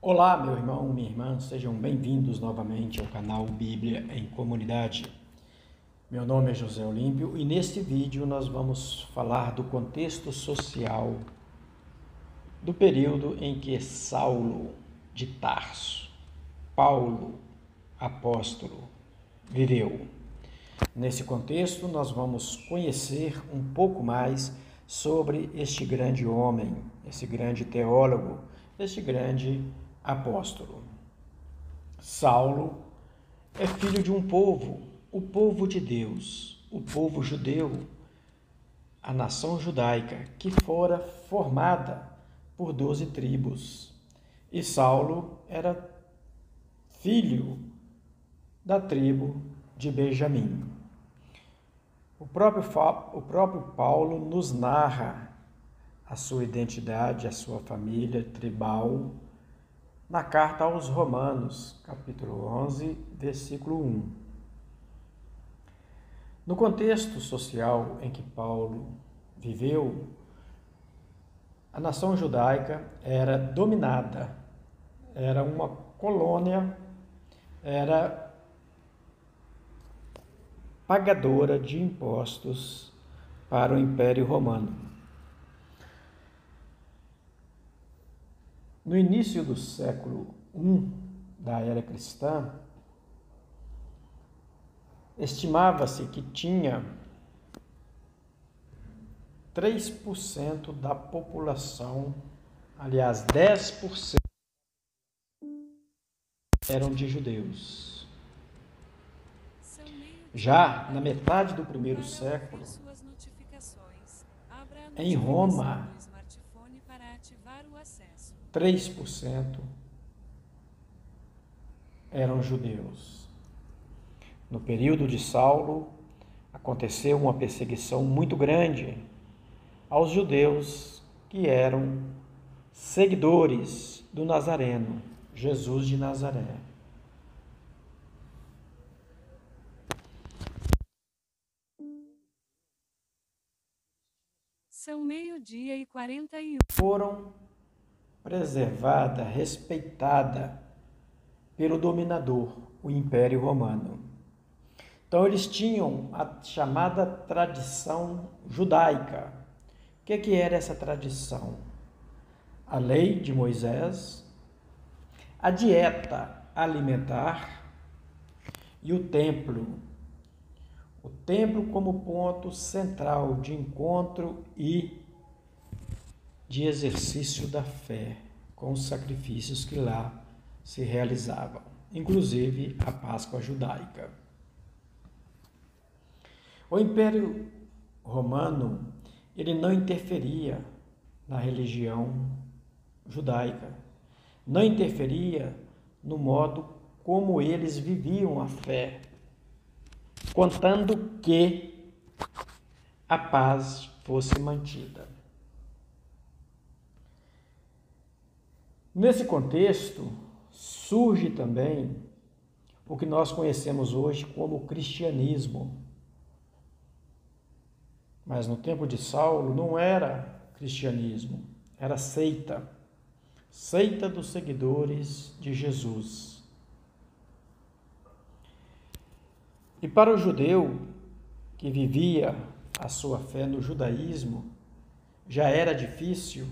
Olá, meu irmão, minha irmã, sejam bem-vindos novamente ao canal Bíblia em Comunidade. Meu nome é José Olímpio e neste vídeo nós vamos falar do contexto social do período em que Saulo de Tarso, Paulo, apóstolo, viveu. Nesse contexto, nós vamos conhecer um pouco mais sobre este grande homem, esse grande teólogo, este grande apóstolo. Saulo é filho de um povo, o povo de Deus, o povo judeu, a nação judaica, que fora formada por 12 tribos. E Saulo era filho da tribo de Benjamim. O próprio Paulo nos narra a sua identidade, a sua família tribal, na carta aos Romanos, capítulo 11, versículo 1. No contexto social em que Paulo viveu, a nação judaica era dominada, era uma colônia, era pagadora de impostos para o Império Romano. No início do século I da era cristã, estimava-se que tinha 3% da população, aliás, 10% eram de judeus. Já na metade do primeiro século, em Roma, 3% eram judeus. No período de Saulo, aconteceu uma perseguição muito grande aos judeus que eram seguidores do Nazareno, Jesus de Nazaré. São 12:41. Foram preservada, respeitada pelo dominador, o Império Romano. Então eles tinham a chamada tradição judaica. O que era essa tradição? A lei de Moisés, a dieta alimentar e o templo. O templo como ponto central de encontro e de exercício da fé, com os sacrifícios que lá se realizavam, inclusive a Páscoa judaica. O Império Romano, ele não interferia na religião judaica, não interferia no modo como eles viviam a fé, contando que a paz fosse mantida. Nesse contexto, surge também o que nós conhecemos hoje como cristianismo. Mas no tempo de Saulo não era cristianismo, era seita. Seita dos seguidores de Jesus. E para o judeu que vivia a sua fé no judaísmo, já era difícil.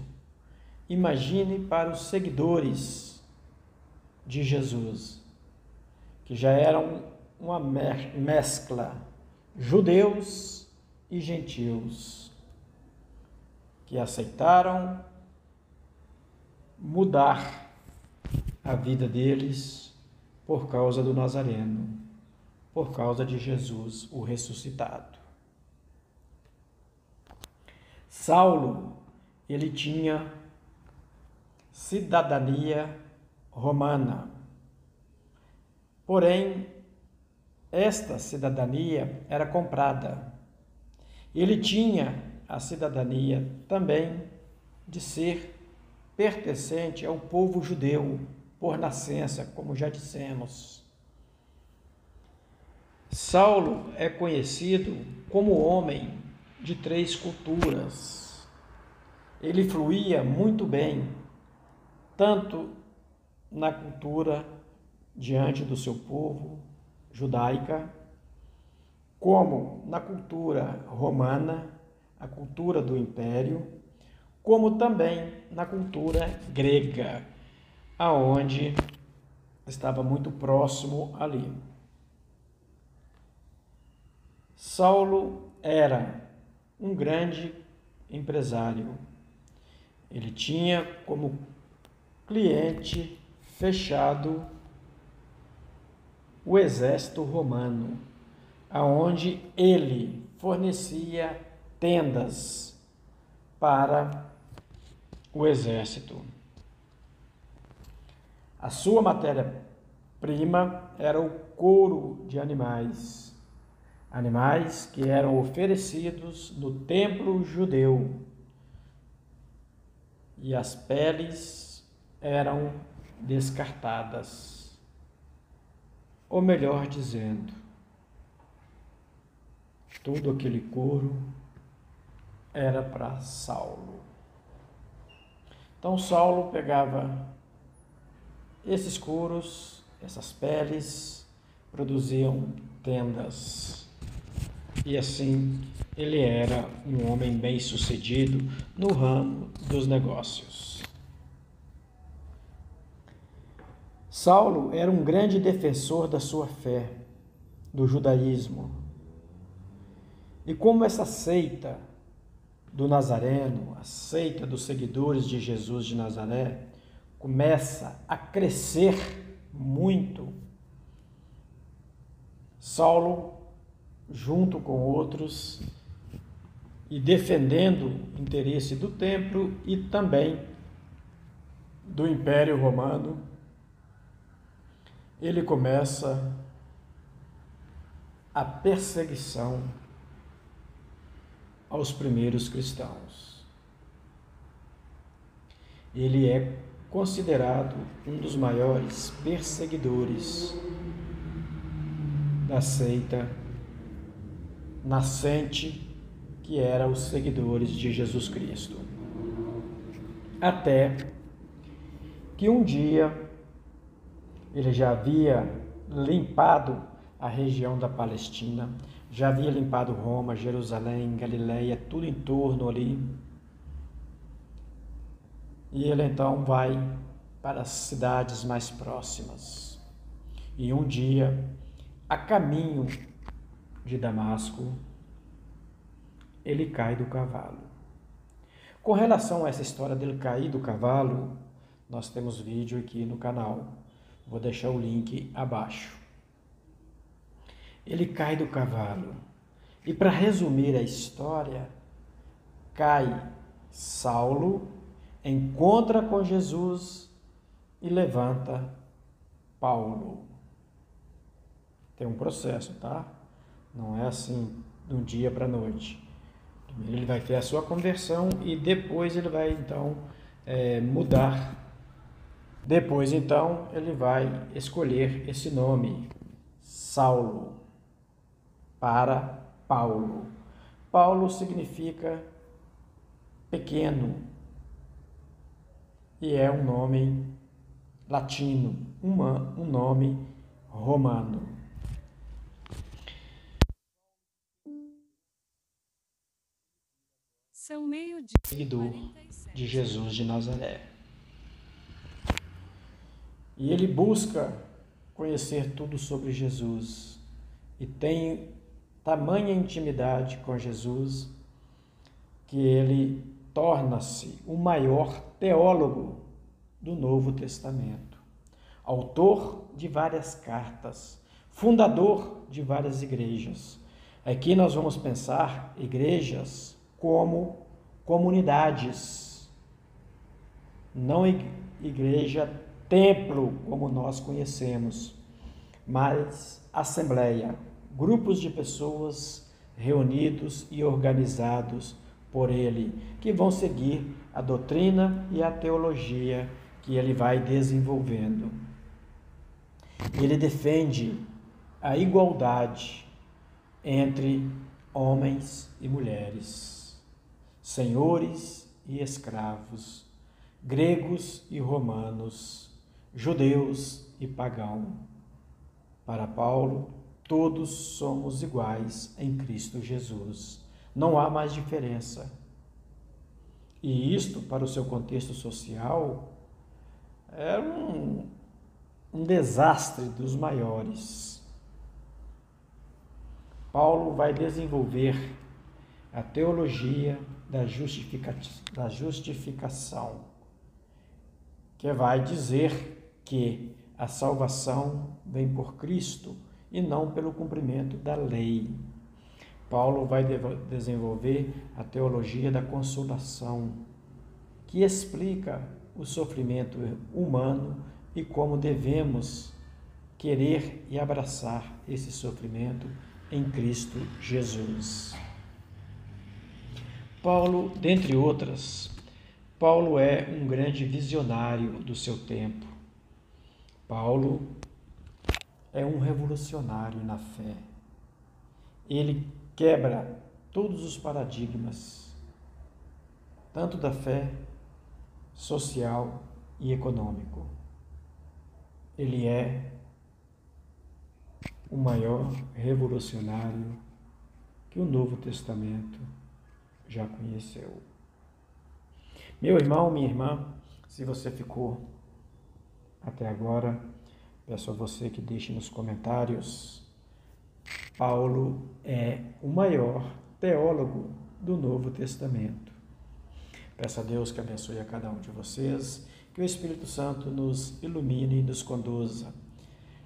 Imagine para os seguidores de Jesus, que já eram uma mescla, judeus e gentios, que aceitaram mudar a vida deles por causa do Nazareno, por causa de Jesus, o ressuscitado. Saulo, ele tinha cidadania romana. Porém, esta cidadania era comprada. Ele tinha a cidadania também de ser pertencente ao povo judeu por nascença, como já dissemos. Saulo é conhecido como homem de 3 culturas. Ele fluía muito bem tanto na cultura diante do seu povo judaica, como na cultura romana, a cultura do império, como também na cultura grega, aonde estava muito próximo ali. Saulo era um grande empresário. Ele tinha como cliente fechado o exército romano, aonde ele fornecia tendas para o exército. A sua matéria-prima era o couro de animais, animais que eram oferecidos no templo judeu, e as peles eram descartadas. Ou melhor dizendo, todo aquele couro era para Saulo. Então Saulo pegava esses couros, essas peles, produziam tendas. E assim ele era um homem bem-sucedido no ramo dos negócios. Saulo era um grande defensor da sua fé, do judaísmo. E como essa seita do Nazareno, a seita dos seguidores de Jesus de Nazaré, começa a crescer muito, Saulo, junto com outros, e defendendo o interesse do templo e também do Império Romano, ele começa a perseguição aos primeiros cristãos. Ele é considerado um dos maiores perseguidores da seita nascente, que era os seguidores de Jesus Cristo. Até que um dia ele já havia limpado a região da Palestina, já havia limpado Roma, Jerusalém, Galileia, tudo em torno ali. E ele então vai para as cidades mais próximas. E um dia, a caminho de Damasco, ele cai do cavalo. Com relação a essa história dele cair do cavalo, nós temos vídeo aqui no canal. Vou deixar o link abaixo. Ele cai do cavalo. E para resumir a história, cai Saulo, encontra com Jesus e levanta Paulo. Tem um processo, tá? Não é assim de um dia para a noite. Primeiro ele vai ter a sua conversão e depois ele vai então mudar. Depois então ele vai escolher esse nome, Saulo, para Paulo. Paulo significa pequeno e é um nome latino, um nome romano. São meio-dia. Seguidor de Jesus de Nazaré. E ele busca conhecer tudo sobre Jesus e tem tamanha intimidade com Jesus que ele torna-se o maior teólogo do Novo Testamento, autor de várias cartas, fundador de várias igrejas. Aqui nós vamos pensar igrejas como comunidades, não igreja, templo como nós conhecemos, mas assembleia, grupos de pessoas reunidos e organizados por ele, que vão seguir a doutrina e a teologia que ele vai desenvolvendo. Ele defende a igualdade entre homens e mulheres, senhores e escravos, gregos e romanos, judeus e pagãos. Para Paulo, todos somos iguais em Cristo Jesus. Não há mais diferença. E isto, para o seu contexto social, era um desastre dos maiores. Paulo vai desenvolver a teologia da justificação, que vai dizer que a salvação vem por Cristo e não pelo cumprimento da lei. Paulo vai desenvolver a teologia da consolação, que explica o sofrimento humano e como devemos querer e abraçar esse sofrimento em Cristo Jesus. Paulo, dentre outras, Paulo é um grande visionário do seu tempo. Paulo é um revolucionário na fé. Ele quebra todos os paradigmas, tanto da fé social e econômico. Ele é o maior revolucionário que o Novo Testamento já conheceu. Meu irmão, minha irmã, se você ficou até agora, peço a você que deixe nos comentários. Paulo é o maior teólogo do Novo Testamento. Peço a Deus que abençoe a cada um de vocês, que o Espírito Santo nos ilumine e nos conduza.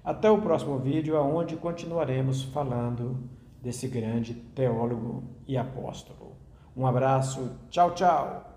Até o próximo vídeo, onde continuaremos falando desse grande teólogo e apóstolo. Um abraço, tchau, tchau!